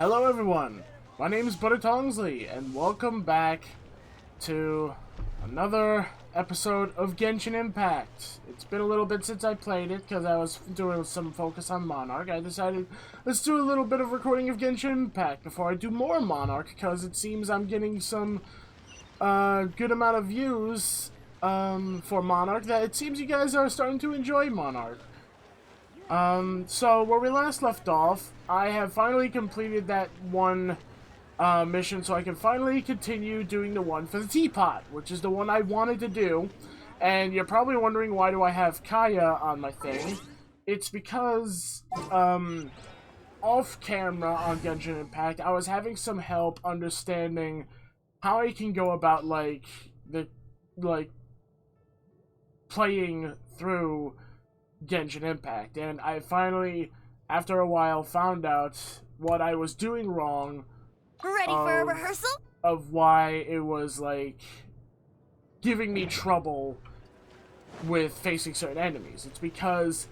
Hello everyone, my name is Tongsly, and welcome back to another episode of Genshin Impact. It's been a little bit since I played it, because I was doing some focus on Monarch. I decided, let's do a little bit of recording of Genshin Impact before I do more Monarch, because it seems I'm getting some good amount of views for Monarch, that it seems you guys are starting to enjoy Monarch. So where we last left off, I have finally completed that one mission, so I can finally continue doing the one for the Teapot, which is the one I wanted to do. And you're probably wondering, why do I have Kaya on my thing? It's because, off camera on Genshin Impact, I was having some help understanding how I can go about, playing through Genshin Impact, and I finally, after a while, found out what I was doing wrong. Ready for a rehearsal? Of why it was, giving me trouble with facing certain enemies. It's because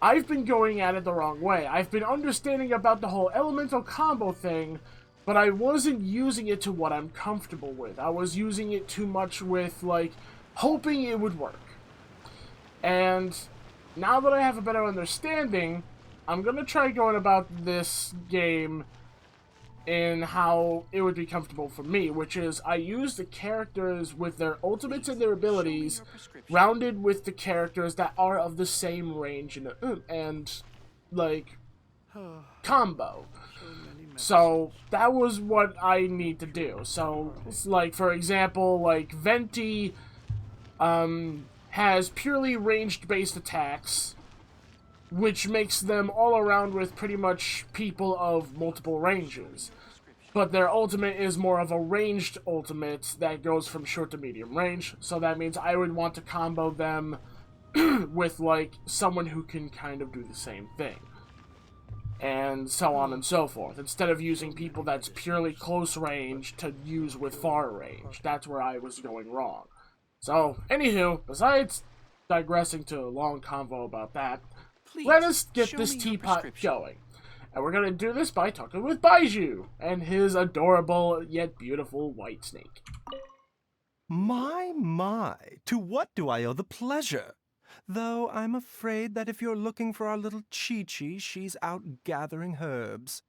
I've been going at it the wrong way. I've been understanding about the whole elemental combo thing, but I wasn't using it to what I'm comfortable with. I was using it too much with, hoping it would work. And now that I have a better understanding, I'm going to try going about this game in how it would be comfortable for me, which is I use the characters with their ultimates and their abilities rounded with the characters that are of the same range and combo. So that was what I need to do. So, for example, Venti, has purely ranged-based attacks, which makes them all around with pretty much people of multiple ranges. But their ultimate is more of a ranged ultimate that goes from short to medium range, so that means I would want to combo them with, someone who can kind of do the same thing. And so on and so forth. Instead of using people that's purely close range to use with far range. That's where I was going wrong. So, anywho, besides digressing to a long convo about that, let us get this teapot going. And we're going to do this by talking with Baiju and his adorable yet beautiful white snake. My, to what do I owe the pleasure? Though I'm afraid that if you're looking for our little Chi-Chi, she's out gathering herbs.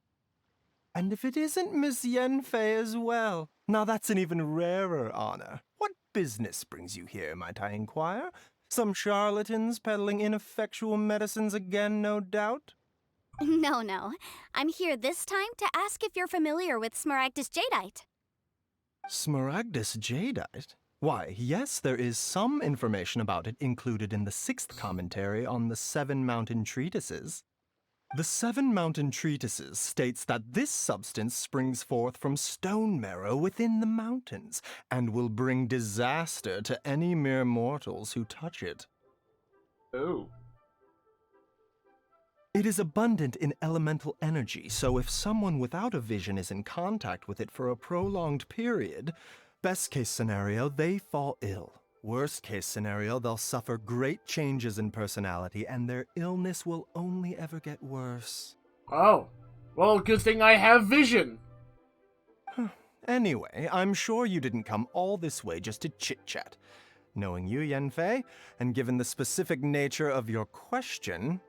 And if it isn't Miss Yanfei as well, now that's an even rarer honor. What business brings you here, might I inquire? Some charlatans peddling ineffectual medicines again, no doubt? No. I'm here this time to ask if you're familiar with Smaragdus Jadeite. Smaragdus Jadeite? Why, yes, there is some information about it included in the 6th commentary on the 7 Mountain Treatises. The 7 Mountain Treatises states that this substance springs forth from stone marrow within the mountains, and will bring disaster to any mere mortals who touch it. Ooh. It is abundant in elemental energy, so if someone without a vision is in contact with it for a prolonged period, best case scenario, they fall ill. Worst case scenario, they'll suffer great changes in personality, and their illness will only ever get worse. Oh. Well, good thing I have vision. Anyway, I'm sure you didn't come all this way just to chit-chat. Knowing you, Yanfei, and given the specific nature of your question,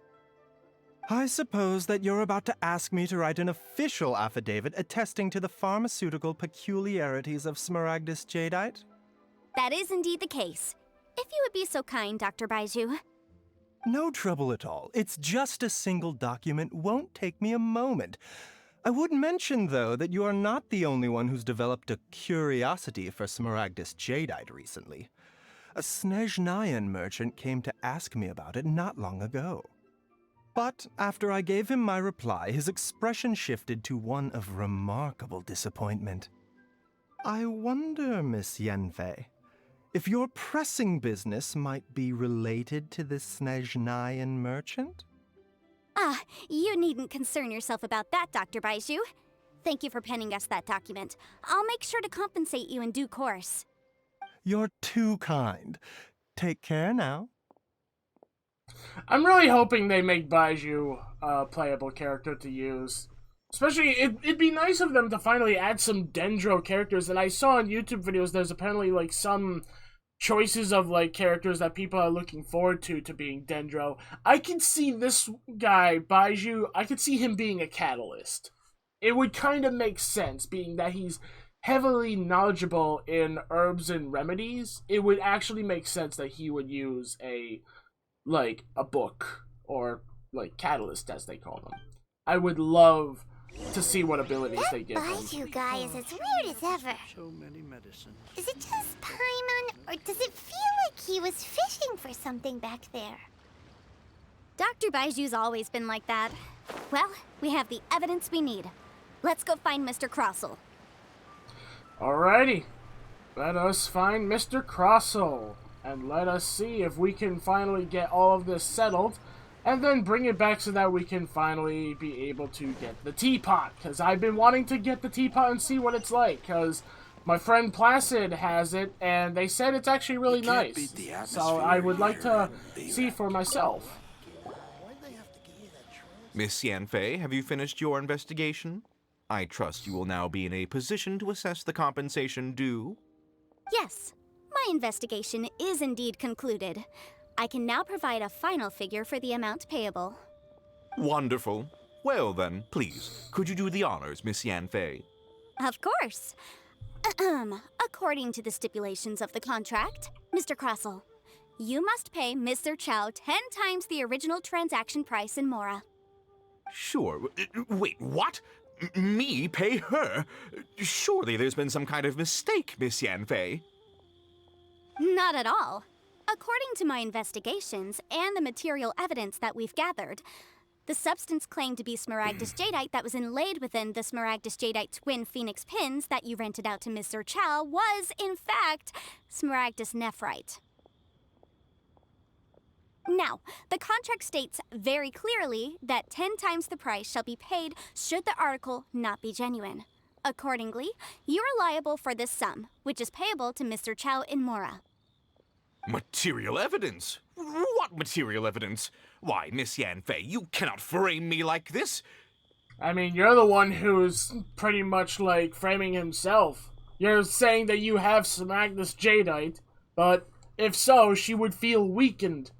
I suppose that you're about to ask me to write an official affidavit attesting to the pharmaceutical peculiarities of Smaragdus Jadeite? That is indeed the case. If you would be so kind, Dr. Baiju. No trouble at all. It's just a single document. Won't take me a moment. I would mention, though, that you are not the only one who's developed a curiosity for Smaragdus Jadeite recently. A Snezhnayan merchant came to ask me about it not long ago. But after I gave him my reply, his expression shifted to one of remarkable disappointment. I wonder, Miss Yanfei, if your pressing business might be related to this Snezhnayan merchant? You needn't concern yourself about that, Dr. Baiju. Thank you for penning us that document. I'll make sure to compensate you in due course. You're too kind. Take care now. I'm really hoping they make Baiju a playable character to use. Especially, it'd be nice of them to finally add some Dendro characters. And I saw in YouTube videos there's apparently, like, some choices of, like, characters that people are looking forward to being Dendro. I can see this guy, Baiju, I could see him being a catalyst. It would kind of make sense, being that he's heavily knowledgeable in herbs and remedies. It would actually make sense that he would use a book, or, like, catalyst, as they call them. I would love to see what abilities they give him. Baiju guy is as weird as ever. So many medicines. Is it just Pymon, or does it feel like he was fishing for something back there? Dr. Baiju's always been like that. Well, we have the evidence we need. Let's go find Mr. Crossell. Alrighty. Let us find Mr. Crossell. And let us see if we can finally get all of this settled. And then bring it back so that we can finally be able to get the teapot. Because I've been wanting to get the teapot and see what it's like. Because my friend Placid has it, and they said it's actually really nice. So I would like to see for myself. Miss Yanfei, have you finished your investigation? I trust you will now be in a position to assess the compensation due. Yes, my investigation is indeed concluded. I can now provide a final figure for the amount payable. Wonderful. Well then, please, could you do the honors, Miss Yanfei? Of course. According to the stipulations of the contract, Mr. Crossell, you must pay Mr. Chow 10 times the original transaction price in Mora. Sure. Wait, what? Me pay her? Surely there's been some kind of mistake, Miss Yanfei. Not at all. According to my investigations and the material evidence that we've gathered, the substance claimed to be Smaragdus Jadeite that was inlaid within the Smaragdus Jadeite twin phoenix pins that you rented out to Mr. Chow was, in fact, Smaragdus Nephrite. Now, the contract states very clearly that 10 times the price shall be paid should the article not be genuine. Accordingly, you are liable for this sum, which is payable to Mr. Chow in Mora. Material evidence? What material evidence? Why, Miss Yanfei, you cannot frame me like this. I mean, you're the one who's pretty much, like, framing himself. You're saying that you have Smaragdus Jadeite, but if so, she would feel weakened.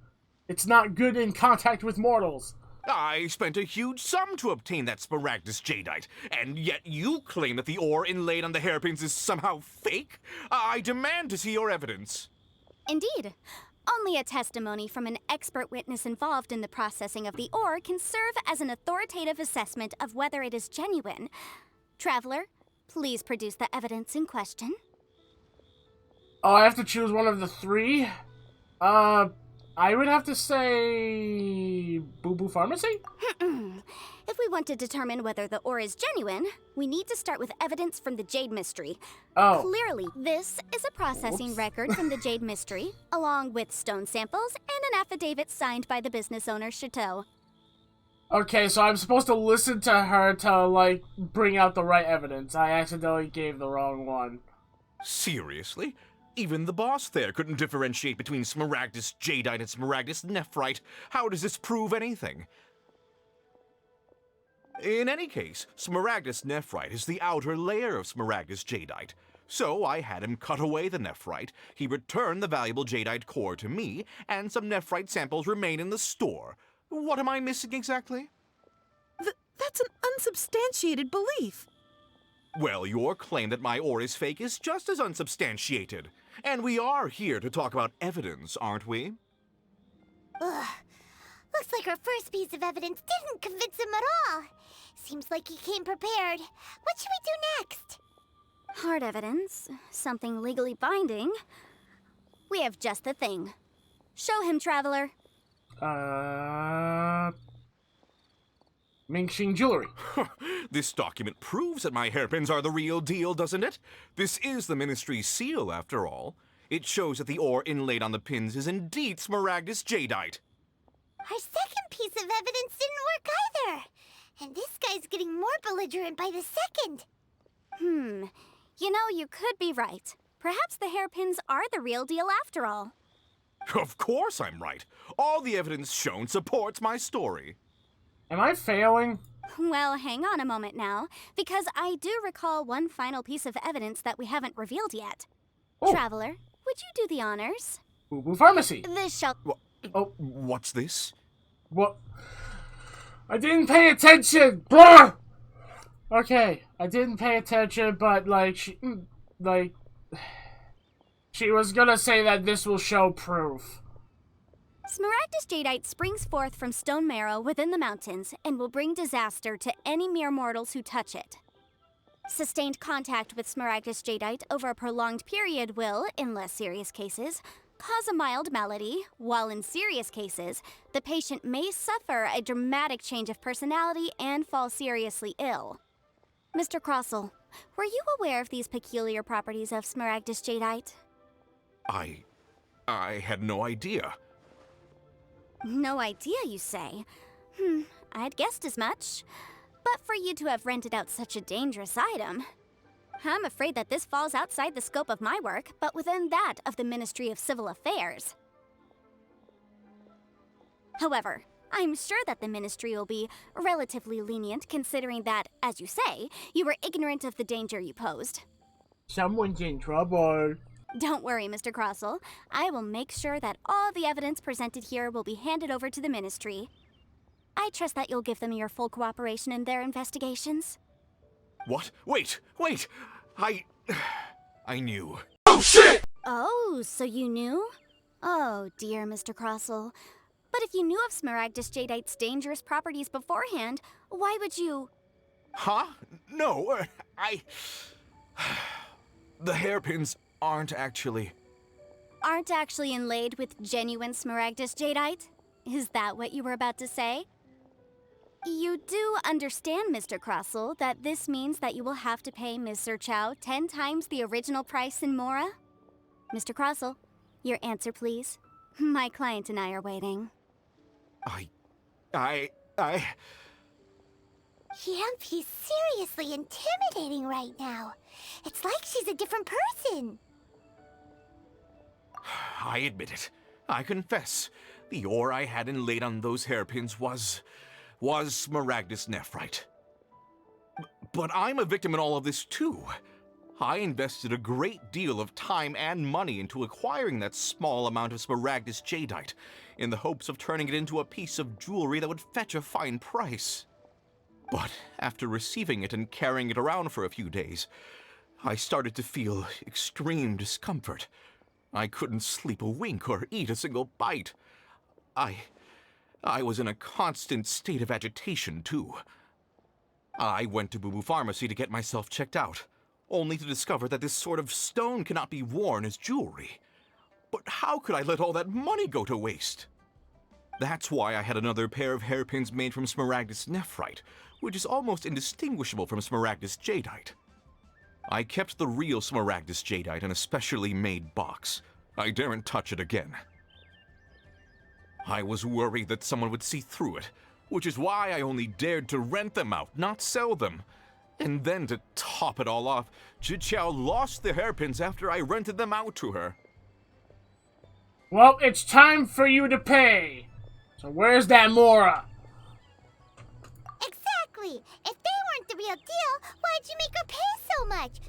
It's not good in contact with mortals. I spent a huge sum to obtain that Smaragdus Jadeite, and yet you claim that the ore inlaid on the hairpins is somehow fake? I demand to see your evidence. Indeed. Only a testimony from an expert witness involved in the processing of the ore can serve as an authoritative assessment of whether it is genuine. Traveler, please produce the evidence in question. Oh, I have to choose one of the three? I would have to say Boo Boo Pharmacy? If we want to determine whether the ore is genuine, we need to start with evidence from the Jade Mystery. Oh. Clearly, this is a processing record from the Jade Mystery, along with stone samples and an affidavit signed by the business owner, Chateau. Okay, so I'm supposed to listen to her to, like, bring out the right evidence. I accidentally gave the wrong one. Seriously? Even the boss there couldn't differentiate between Smaragdus Jadeite and Smaragdus Nephrite. How does this prove anything? In any case, Smaragdus Nephrite is the outer layer of Smaragdus Jadeite. So I had him cut away the Nephrite, he returned the valuable Jadeite core to me, and some Nephrite samples remain in the store. What am I missing exactly? That's an unsubstantiated belief. Well, your claim that my ore is fake is just as unsubstantiated. And we are here to talk about evidence, aren't we? Ugh. Looks like our first piece of evidence didn't convince him at all. Seems like he came prepared. What should we do next? Hard evidence, something legally binding. We have just the thing. Show him, Traveler. Mingxing Jewelry. This document proves that my hairpins are the real deal, doesn't it? This is the Ministry's seal, after all. It shows that the ore inlaid on the pins is indeed Smaragdus Jadeite. Our second piece of evidence didn't work either. And this guy's getting more belligerent by the second. You know, you could be right. Perhaps the hairpins are the real deal after all. Of course I'm right. All the evidence shown supports my story. Am I failing? Well, hang on a moment now, because I do recall one final piece of evidence that we haven't revealed yet. Oh. Traveler, would you do the honors? Boo Boo Pharmacy. This shall... Oh, What's this? what? I didn't pay attention! Blah! Okay, I didn't pay attention, but, she was gonna say that this will show proof. Smaragdus jadeite springs forth from stone marrow within the mountains and will bring disaster to any mere mortals who touch it. Sustained contact with Smaragdus jadeite over a prolonged period will, in less serious cases, cause a mild malady, while in serious cases, the patient may suffer a dramatic change of personality and fall seriously ill. Mr. Crossell, were you aware of these peculiar properties of Smaragdus jadeite? I had no idea. No idea, you say? I'd guessed as much. But for you to have rented out such a dangerous item, I'm afraid that this falls outside the scope of my work, but within that of the Ministry of Civil Affairs. However, I'm sure that the Ministry will be relatively lenient considering that, as you say, you were ignorant of the danger you posed. Someone's in trouble. Don't worry, Mr. Crossell. I will make sure that all the evidence presented here will be handed over to the Ministry. I trust that you'll give them your full cooperation in their investigations. What? Wait! I knew. Oh, so you knew? Oh, dear Mr. Crossell. But if you knew of Smaragdus jadeite's dangerous properties beforehand, why would you... Huh? No, The hairpins aren't actually inlaid with genuine Smaragdus jadeite? Is that what you were about to say? You do understand, Mr. Crossell, that this means that you will have to pay Ms. Sir Chow 10 times the original price in Mora? Mr. Crossell, your answer, please. My client and I are waiting. Yanfei's seriously intimidating right now. It's like she's a different person. I admit it. I confess. The ore I had inlaid on those hairpins was Smaragdus nephrite. But I'm a victim in all of this too. I invested a great deal of time and money into acquiring that small amount of Smaragdus jadeite, in the hopes of turning it into a piece of jewelry that would fetch a fine price. But after receiving it and carrying it around for a few days, I started to feel extreme discomfort. I couldn't sleep a wink or eat a single bite. I was in a constant state of agitation, too. I went to Boo Boo Pharmacy to get myself checked out, only to discover that this sort of stone cannot be worn as jewelry. But how could I let all that money go to waste? That's why I had another pair of hairpins made from Smaragdus nephrite, which is almost indistinguishable from Smaragdus jadeite. I kept the real Smaragdus jadeite in a specially made box. I daren't touch it again. I was worried that someone would see through it, which is why I only dared to rent them out, not sell them. And then to top it all off, Jiqiao lost the hairpins after I rented them out to her. Well, it's time for you to pay. So where's that Mora? Exactly. If they weren't the real deal, why'd you make her pay so much?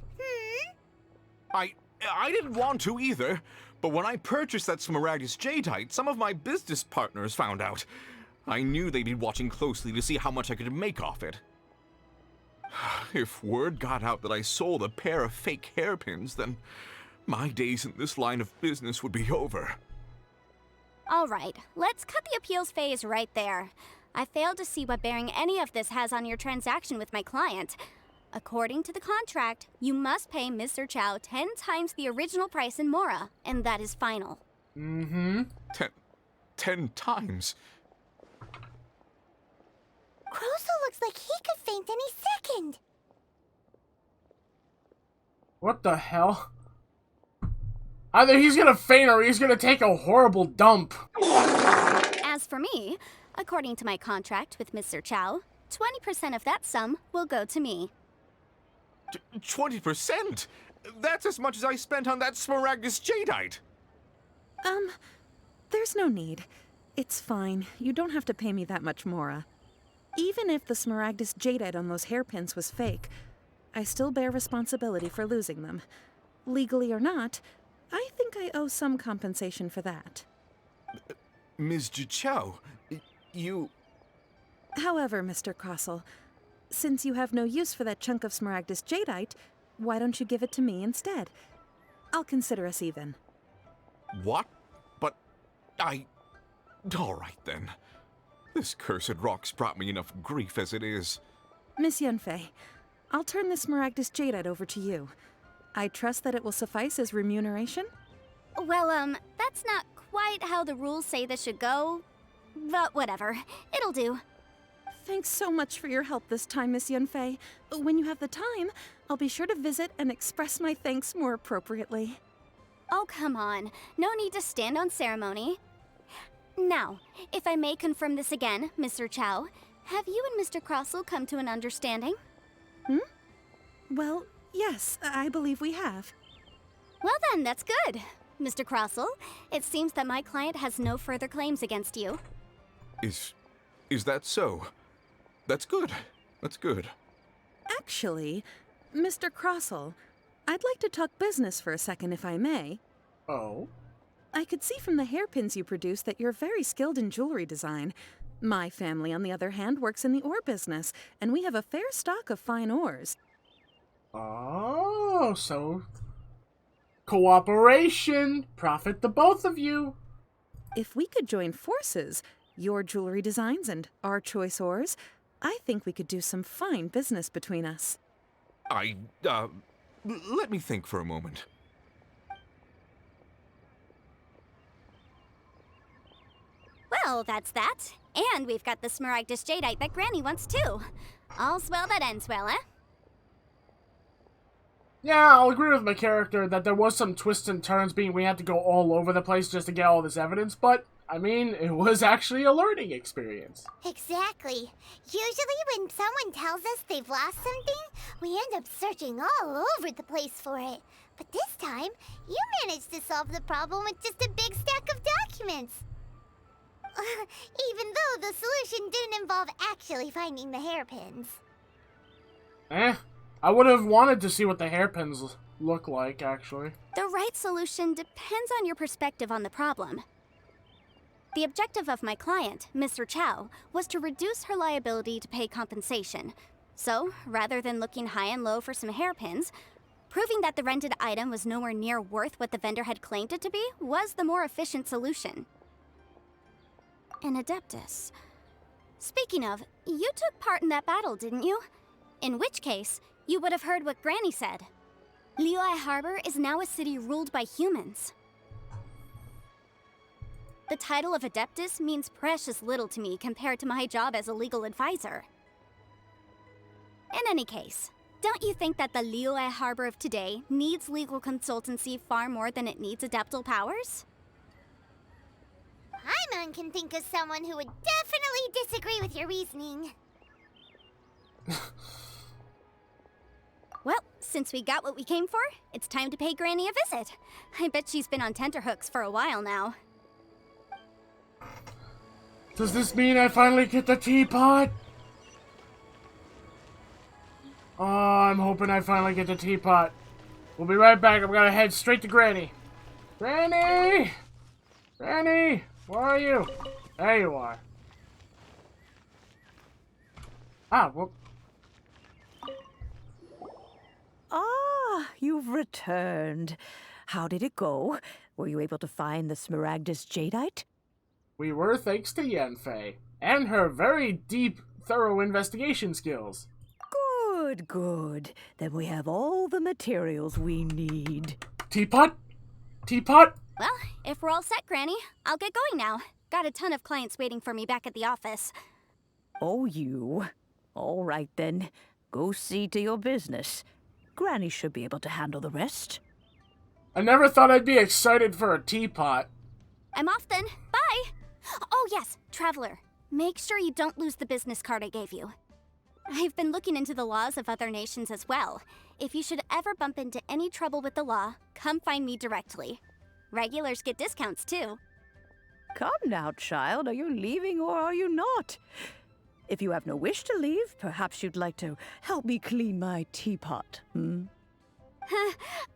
I didn't want to either, but when I purchased that Smaragdus jadeite, some of my business partners found out. I knew they'd be watching closely to see how much I could make off it. If word got out that I sold a pair of fake hairpins, then my days in this line of business would be over. All right, let's cut the appeals phase right there. I failed to see what bearing any of this has on your transaction with my client. According to the contract, you must pay Mr. Chow 10 times the original price in Mora, and that is final. 10 times? Crossell looks like he could faint any second. What the hell? Either he's gonna faint or he's gonna take a horrible dump. As for me, according to my contract with Mr. Chow, 20% of that sum will go to me. 20%? That's as much as I spent on that Smaragdus jadeite. There's no need. It's fine. You don't have to pay me that much, Mora. Even if the Smaragdus jadeite on those hairpins was fake, I still bear responsibility for losing them. Legally or not, I think I owe some compensation for that. Ms. Jichao, you... However, Mr. Crossell, since you have no use for that chunk of Smaragdus jadeite, why don't you give it to me instead? I'll consider us even. What? But all right then. This cursed rock's brought me enough grief as it is. Miss Yanfei, I'll turn this Smaragdus jadeite over to you. I trust that it will suffice as remuneration? Well, that's not quite how the rules say this should go. But whatever. It'll do. Thanks so much for your help this time, Miss Yanfei. When you have the time, I'll be sure to visit and express my thanks more appropriately. Oh, come on. No need to stand on ceremony. Now, if I may confirm this again, Mr. Chow, have you and Mr. Crossell come to an understanding? Well, yes, I believe we have. Well then, that's good. Mr. Crossell, it seems that my client has no further claims against you. Is that so? That's good. That's good. Actually, Mr. Crossell, I'd like to talk business for a second if I may. Oh? I could see from the hairpins you produce that you're very skilled in jewelry design. My family, on the other hand, works in the ore business, and we have a fair stock of fine ores. Oh, so... cooperation! Profit the both of you! If we could join forces, your jewelry designs and our choice ores, I think we could do some fine business between us. Let me think for a moment. Well, that's that. And we've got the Smaragdus jadeite that Granny wants too. All's well that ends well, eh? Yeah, I'll agree with my character that there was some twists and turns, being we had to go all over the place just to get all this evidence, but, I mean, it was actually a learning experience. Exactly. Usually when someone tells us they've lost something, we end up searching all over the place for it. But this time, you managed to solve the problem with just a big stack of documents. Even though the solution didn't involve actually finding the hairpins. I would have wanted to see what the hairpins look like, actually. The right solution depends on your perspective on the problem. The objective of my client, Mr. Chow, was to reduce her liability to pay compensation. So, rather than looking high and low for some hairpins, proving that the rented item was nowhere near worth what the vendor had claimed it to be was the more efficient solution. An Adeptus. Speaking of, you took part in that battle, didn't you? In which case, you would have heard what Granny said. Liyue Harbor is now a city ruled by humans. The title of Adeptus means precious little to me compared to my job as a legal advisor. In any case, don't you think that the Liyue Harbor of today needs legal consultancy far more than it needs adeptal powers? Pymon can think of someone who would definitely disagree with your reasoning. Well, since we got what we came for, it's time to pay Granny a visit. I bet she's been on tenterhooks for a while now. Does this mean I finally get the teapot? Oh, I'm hoping I finally get the teapot. We'll be right back. I'm gonna head straight to Granny. Granny! Granny! Where are you? There you are. Ah, well... Ah, you've returned. How did it go? Were you able to find the Smaragdus jadeite? We were, thanks to Yanfei. And her very deep, thorough investigation skills. Good, good. Then we have all the materials we need. Teapot? Teapot? Well, if we're all set, Granny, I'll get going now. Got a ton of clients waiting for me back at the office. Oh, you. All right, then. Go see to your business. Granny should be able to handle the rest. I never thought I'd be excited for a teapot. I'm off then. Bye! Oh yes, Traveler. Make sure you don't lose the business card I gave you. I've been looking into the laws of other nations as well. If you should ever bump into any trouble with the law, come find me directly. Regulars get discounts too. Come now, child. Are you leaving or are you not? If you have no wish to leave, perhaps you'd like to help me clean my teapot, hmm?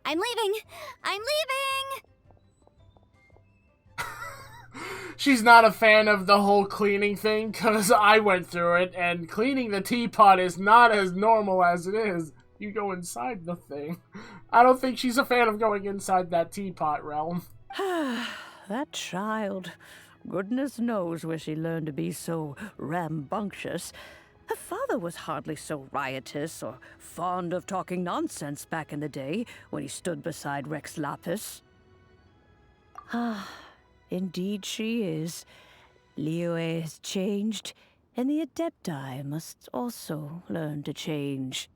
I'm leaving! I'm leaving! She's not a fan of the whole cleaning thing, because I went through it, and cleaning the teapot is not as normal as it is. You go inside the thing. I don't think she's a fan of going inside that teapot realm. That child. Goodness knows where she learned to be so rambunctious. Her father was hardly so riotous or fond of talking nonsense back in the day when he stood beside Rex Lapis. Ah, indeed she is. Liyue has changed, and the Adepti must also learn to change.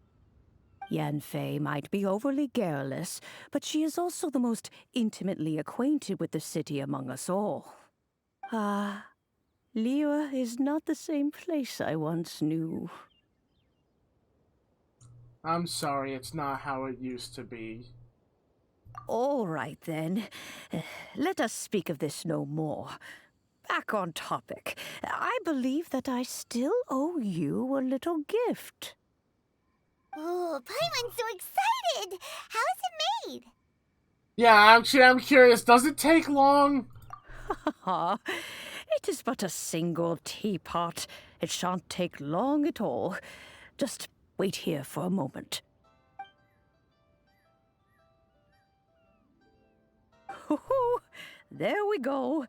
Yanfei might be overly garrulous, but she is also the most intimately acquainted with the city among us all. Ah, Liyue is not the same place I once knew. I'm sorry, it's not how it used to be. All right, then. Let us speak of this no more. Back on topic. I believe that I still owe you a little gift. Oh, Paimon's so excited! How is it made? Yeah, actually, I'm curious. Does it take long? It is but a single teapot. It shan't take long at all. Just wait here for a moment. There we go.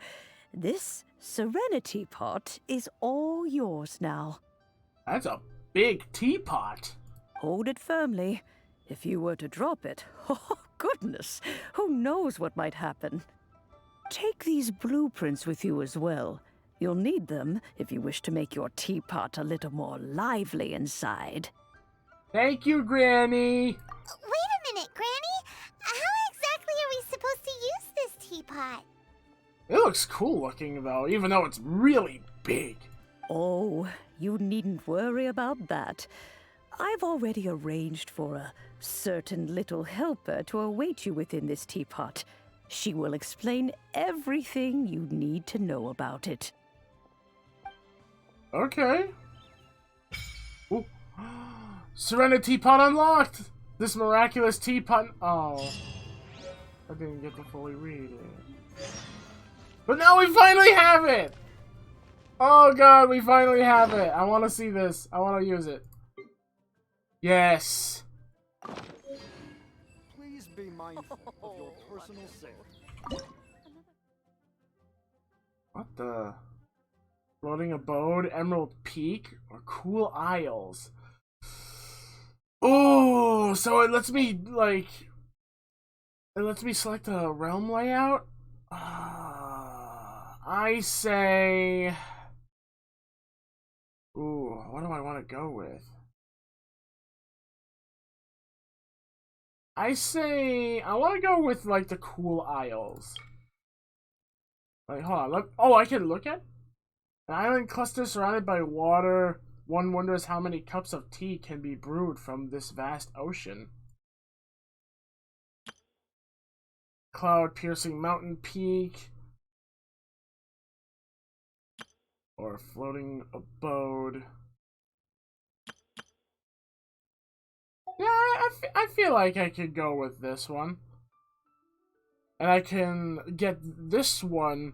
This Serenity Pot is all yours now. That's a big teapot. Hold it firmly. If you were to drop it, oh goodness, who knows what might happen. Take these blueprints with you as well. You'll need them if you wish to make your teapot a little more lively inside. Thank you, Granny. Wait a minute, Granny. How exactly are we supposed to use this teapot? It looks cool looking, though, even though it's really big. Oh, you needn't worry about that. I've already arranged for a certain little helper to await you within this teapot. She will explain everything you need to know about it. Okay. Ooh. Serenity Pot unlocked! This miraculous teapot... Oh. I didn't get to fully read it. But now we finally have it! Oh god, we finally have it! I want to see this. I want to use it. Yes! Please be mindful of your personal safety. What the... Floating Abode, Emerald Peak, or Cool Isles? Oh, so it lets me, like... It lets me select a realm layout? I say... Ooh, what do I want to go with? I say... I want to go with, like, the Cool Isles. Like, hold on. Look, oh, I can look at... An island cluster surrounded by water. One wonders how many cups of tea can be brewed from this vast ocean. Cloud-piercing mountain peak. Or floating abode. Yeah, I feel like I could go with this one. And I can get this one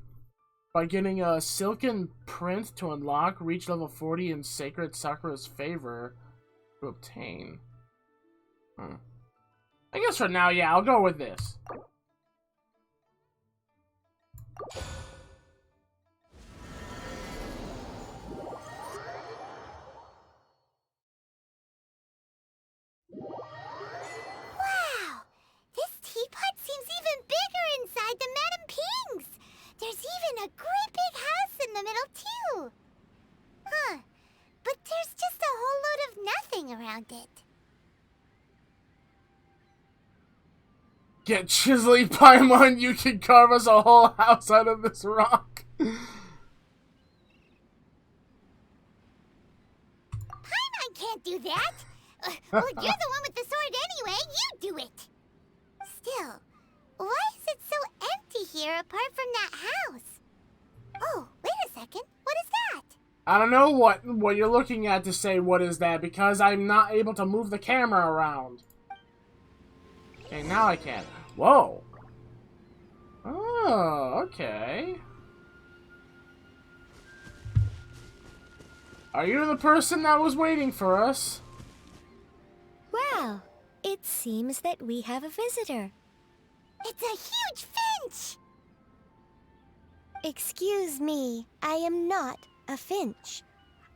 by getting a silken print to unlock, reach level 40 in Sacred Sakura's favor to obtain. I guess for now, yeah, I'll go with this. Wow! This teapot seems even bigger inside than Madame Ping's! There's even a great big house in the middle, too! Huh. But there's just a whole load of nothing around it. Get chiselly, Pymon, you can carve us a whole house out of this rock. Paimon can't do that! Well, you're the one with the sword anyway, you do it! Still, why is it so empty here apart from that house? Oh, wait a second, what is that? I don't know what you're looking at to say what is that, because I'm not able to move the camera around. Okay, now I can. Whoa. Oh, okay. Are you the person that was waiting for us? Well, it seems that we have a visitor. It's a huge finch! Excuse me, I am not a finch.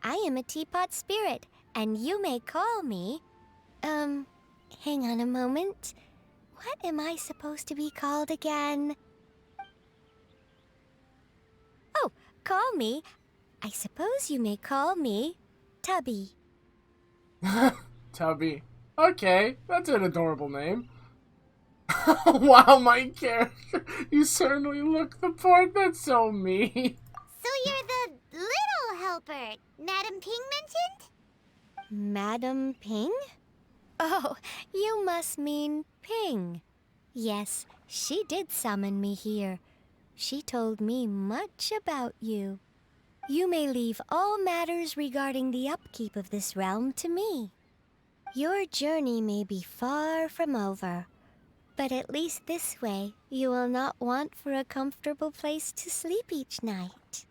I am a Teapot Spirit, and you may call me... hang on a moment. What am I supposed to be called again? Oh, call me. I suppose you may call me Tubby. Tubby. Okay, that's an adorable name. Wow, my character. You certainly look the part. That's so me. So you're the little helper Madam Ping mentioned? Madam Ping? Oh, you must mean Ping. Yes, she did summon me here. She told me much about you. You may leave all matters regarding the upkeep of this realm to me. Your journey may be far from over, but at least this way you will not want for a comfortable place to sleep each night.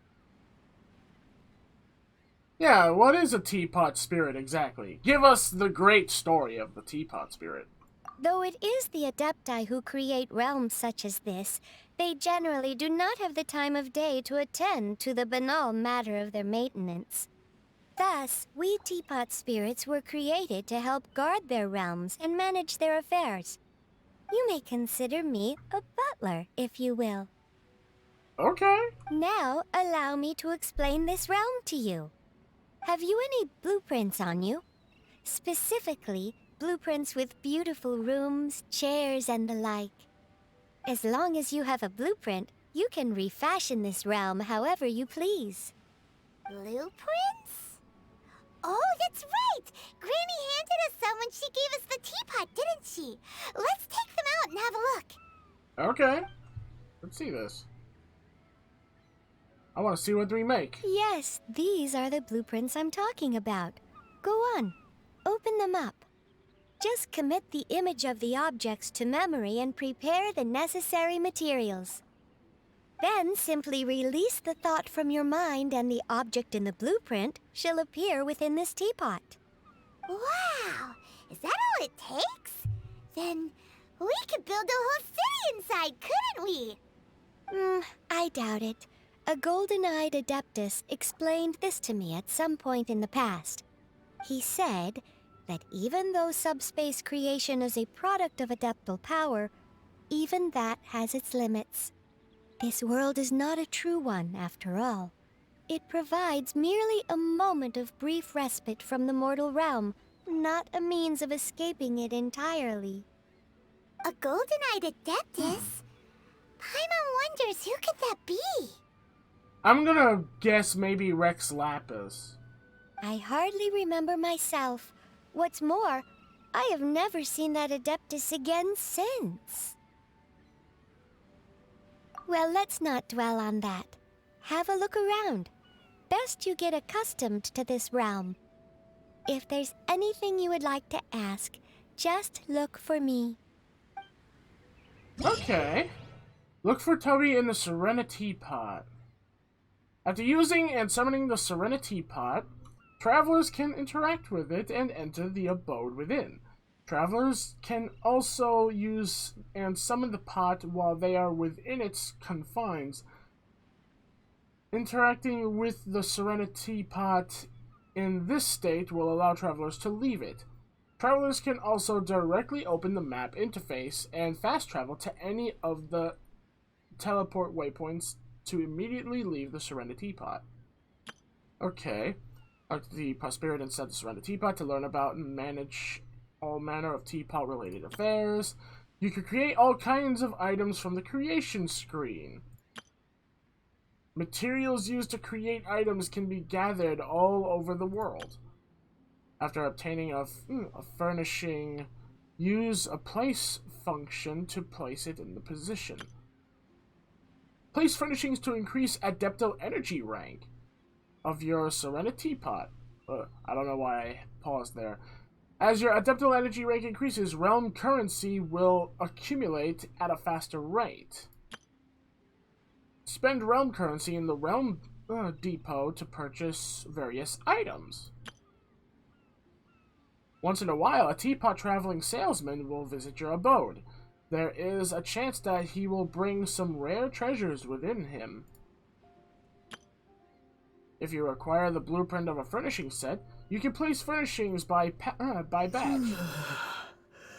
Yeah, what is a Teapot Spirit exactly? Give us the great story of the Teapot Spirit. Though it is the Adepti who create realms such as this, they generally do not have the time of day to attend to the banal matter of their maintenance. Thus, we Teapot Spirits were created to help guard their realms and manage their affairs. You may consider me a butler, if you will. Okay. Now, allow me to explain this realm to you. Have you any blueprints on you? Specifically, blueprints with beautiful rooms, chairs, and the like. As long as you have a blueprint, you can refashion this realm however you please. Blueprints? Oh, that's right! Granny handed us some when she gave us the teapot, didn't she? Let's take them out and have a look. Okay. Let's see this. I want to see what we make. Yes, these are the blueprints I'm talking about. Go on, open them up. Just commit the image of the objects to memory and prepare the necessary materials. Then simply release the thought from your mind and the object in the blueprint shall appear within this teapot. Wow! Is that all it takes? Then we could build a whole city inside, couldn't we? I doubt it. A golden-eyed Adeptus explained this to me at some point in the past. He said that even though Subspace Creation is a product of Adeptal power, even that has its limits. This world is not a true one, after all. It provides merely a moment of brief respite from the mortal realm, not a means of escaping it entirely. A golden-eyed Adeptus? Pymon wonders who could that be? I'm gonna guess maybe Rex Lapis. I hardly remember myself. What's more, I have never seen that Adeptus again since. Well, let's not dwell on that. Have a look around. Best you get accustomed to this realm. If there's anything you would like to ask, just look for me. Okay. Look for Tubby in the Serenity Pot. After using and summoning the Serenity Pot, travelers can interact with it and enter the abode within. Travelers can also use and summon the pot while they are within its confines. Interacting with the Serenity Pot in this state will allow travelers to leave it. Travelers can also directly open the map interface and fast travel to any of the teleport waypoints to immediately leave the Serenity Pot. Okay. The Spirit inside the Serenity Pot to learn about and manage all manner of teapot-related affairs. You can create all kinds of items from the creation screen. Materials used to create items can be gathered all over the world. After obtaining a furnishing, use a place function to place it in the position. Place furnishings to increase Adepto energy rank. of your Serenity Pot. I don't know why I paused there. As your adeptal energy rank increases, realm currency will accumulate at a faster rate. Spend realm currency in the realm depot to purchase various items. Once in a while, a Teapot traveling salesman will visit your abode. There is a chance that he will bring some rare treasures within him. If you acquire the blueprint of a furnishing set, you can place furnishings by batch.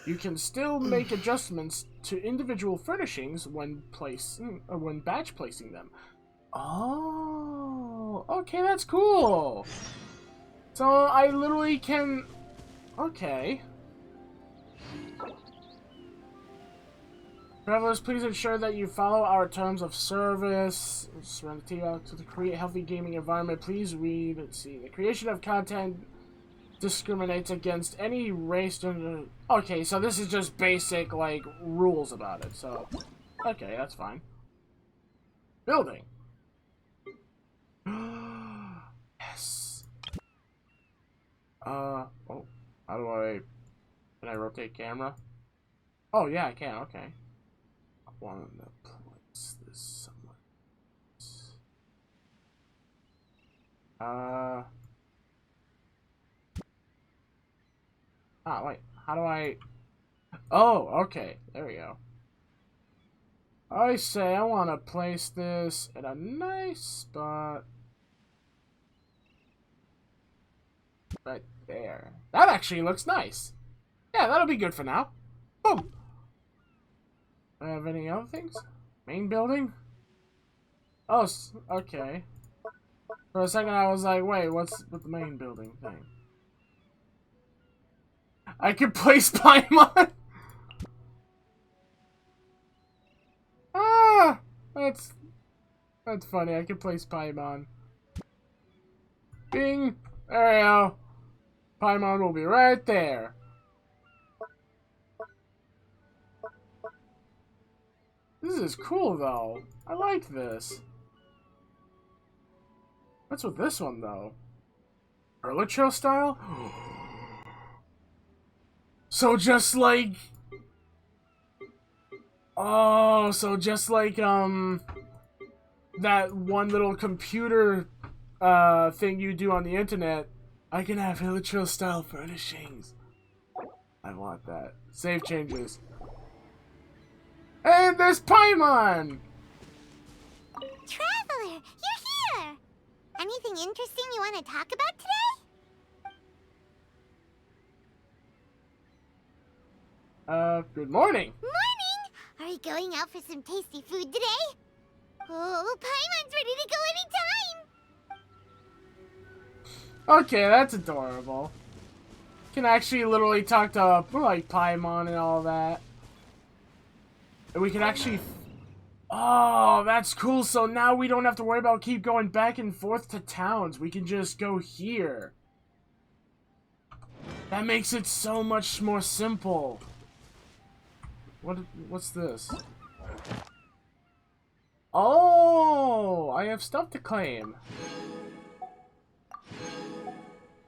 You can still make adjustments to individual furnishings when batch placing them. Oh, okay, that's cool. So I literally can. Okay. Travelers, please ensure that you follow our terms of service. SereniTea to create a healthy gaming environment. Please read. Let's see. The creation of content discriminates against any race. Okay, so this is just basic like rules about it. So, okay, that's fine. Building. Yes. Oh, how do I? Can I rotate camera? Oh yeah, I can. Okay. I want to place this somewhere. Wait. How do I? Oh, okay. There we go. I say I want to place this in a nice spot. Right there. That actually looks nice. Yeah, that'll be good for now. Boom. Do I have any other things? Main building? Oh, okay. For a second I was like, wait, what's with the main building thing? I could place Pymon! Ah! That's funny. I can place Pymon. Bing! There we go. Pymon will be right there. This is cool, though. I like this. What's with this one, though? Electro style? So just like... Oh, so just like, that one little computer, thing you do on the internet, I can have Electro style furnishings. I want that. Save changes. And there's Pymon! Traveler, you're here! Anything interesting you want to talk about today? Good morning. Morning! Are you going out for some tasty food today? Oh, Pymon's ready to go anytime! Okay, that's adorable. Can actually literally talk to, like, Pymon and all that. And we can actually... Oh, that's cool. So now we don't have to worry about keep going back and forth to towns. We can just go here. That makes it so much more simple. What's this? Oh, I have stuff to claim.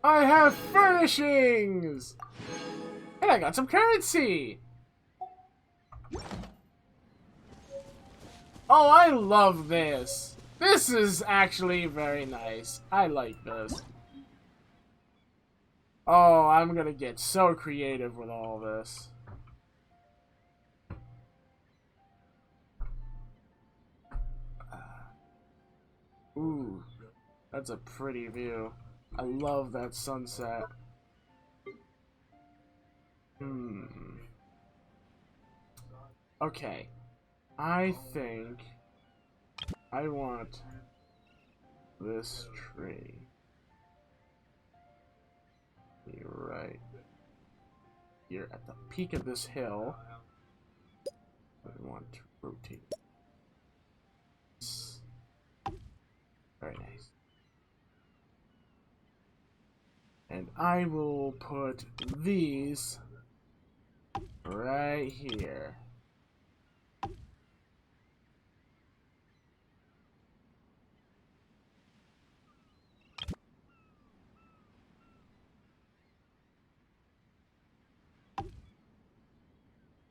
I have furnishings! And I got some currency! Oh, I love this! This is actually very nice. I like this. Oh, I'm gonna get so creative with all this. Ooh, that's a pretty view. I love that sunset. Okay. I think I want this tree. Be right here at the peak of this hill. I want to rotate. Very nice. And I will put these right here.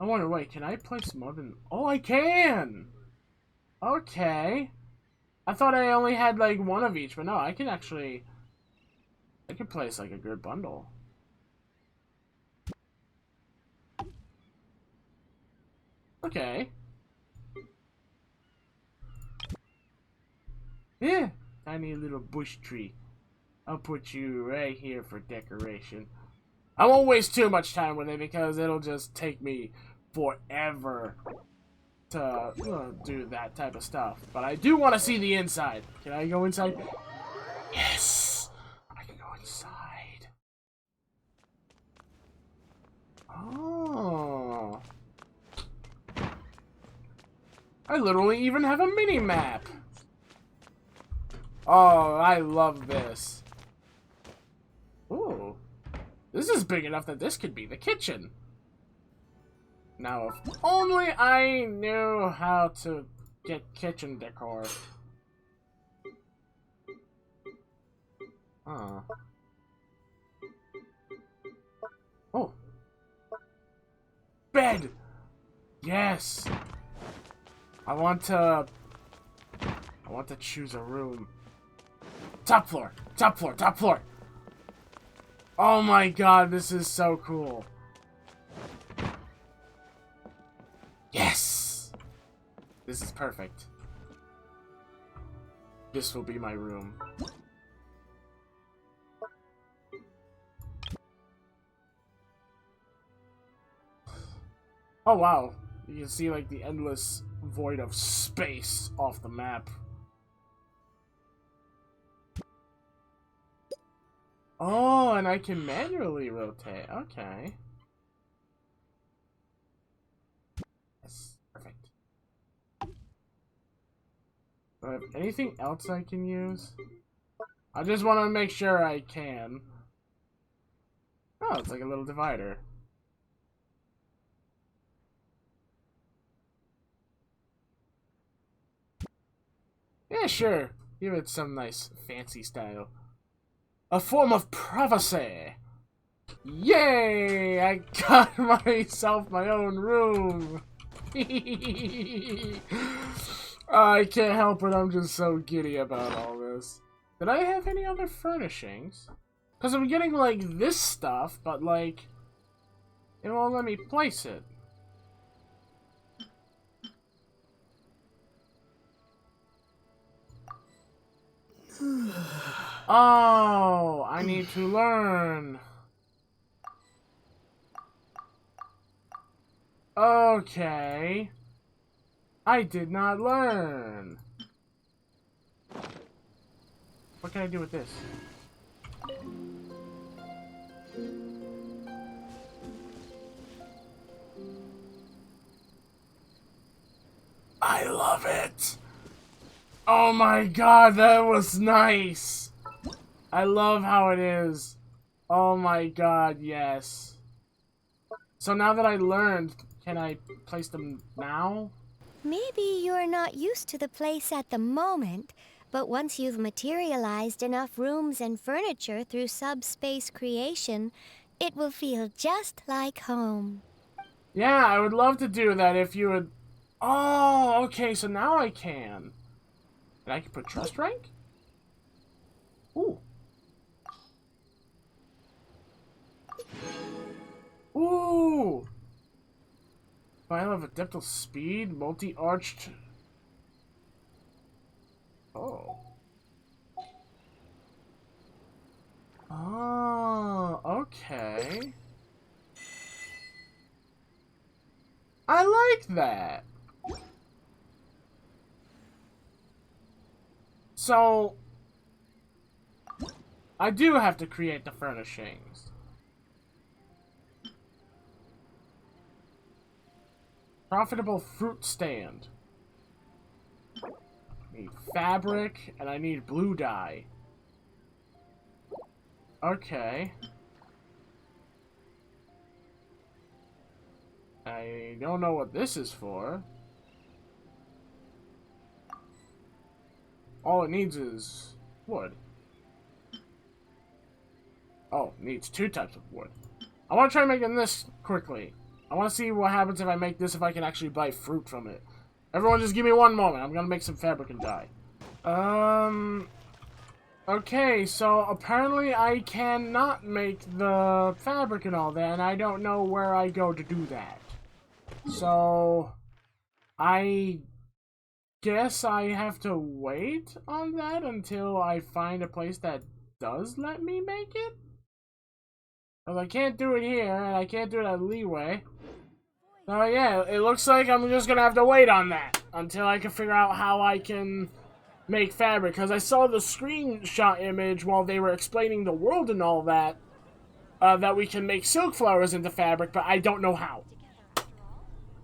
I wonder, wait, can I place more than... Oh, I can! Okay. I thought I only had, like, one of each, but no, I can actually... I can place, like, a good bundle. Okay. Yeah, tiny little bush tree. I'll put you right here for decoration. I won't waste too much time with it because it'll just take me forever to do that type of stuff. But I do want to see the inside. Can I go inside? Yes! I can go inside. Oh. I literally even have a mini-map. Oh, I love this. Ooh. This is big enough that this could be the kitchen. Now, if only I knew how to get kitchen decor. Oh. Oh. Bed! Yes! I want to choose a room. Top floor! Top floor! Top floor! Oh my god, this is so cool. Yes! This is perfect. This will be my room. Oh wow. You can see like the endless void of space off the map. Oh, and I can manually rotate. Okay. Yes, perfect. Do I have anything else I can use? I just want to make sure I can. Oh, it's like a little divider. Yeah, sure. Give it some nice fancy style. A form of privacy. Yay! I got myself my own room. I can't help it. I'm just so giddy about all this. Did I have any other furnishings? Because I'm getting like this stuff, but like it won't let me place it. Oh, I need to learn. Okay. I did not learn. What can I do with this? I love it. Oh my god, that was nice. I love how it is. Oh my god, yes. So now that I learned, can I place them now? Maybe you're not used to the place at the moment, but once you've materialized enough rooms and furniture through Subspace Creation, it will feel just like home. Yeah, I would love to do that if you would... Oh, okay, so now I can. And I can put trust rank? Ooh. Ooh! Vial of Adeptal Speed, multi-arched... Oh. Oh, okay. I like that. So, I do have to create the furnishings. Profitable fruit stand. I need fabric, and I need blue dye. Okay. I don't know what this is for. All it needs is wood. Oh, it needs 2 types of wood. I want to try making this quickly. I want to see what happens if I make this, if I can actually buy fruit from it. Everyone just give me one moment. I'm gonna make some fabric and dye. Okay, so apparently I cannot make the fabric and all that, and I don't know where I go to do that. So, I guess I have to wait on that until I find a place that does let me make it? Because I can't do it here, and I can't do it at Leeway. So yeah, it looks like I'm just gonna have to wait on that until I can figure out how I can make fabric. Because I saw the screenshot image while they were explaining the world and all that, that we can make silk flowers into fabric, but I don't know how.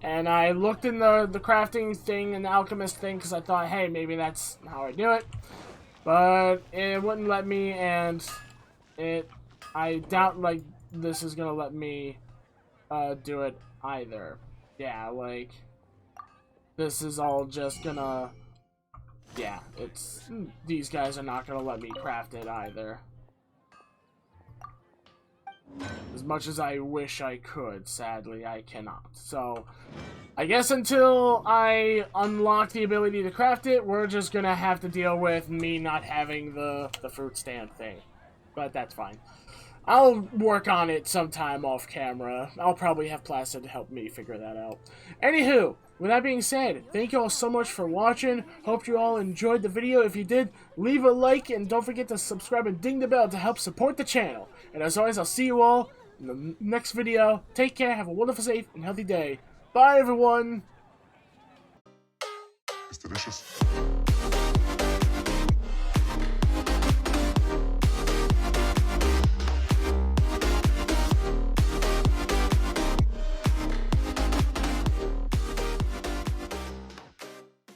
And I looked in the crafting thing and the alchemist thing because I thought, hey, maybe that's how I do it. But it wouldn't let me, and I doubt, like, this is gonna let me do it either. Yeah, like, this is all just gonna, yeah, these guys are not gonna let me craft it either. As much as I wish I could, sadly, I cannot. So, I guess until I unlock the ability to craft it, we're just gonna have to deal with me not having the fruit stand thing. But that's fine. I'll work on it sometime off camera. I'll probably have Placid help me figure that out. Anywho, with that being said, thank you all so much for watching. Hope you all enjoyed the video. If you did, leave a like and don't forget to subscribe and ding the bell to help support the channel. And as always, I'll see you all in the next video. Take care, have a wonderful, safe, and healthy day. Bye, everyone! It's delicious.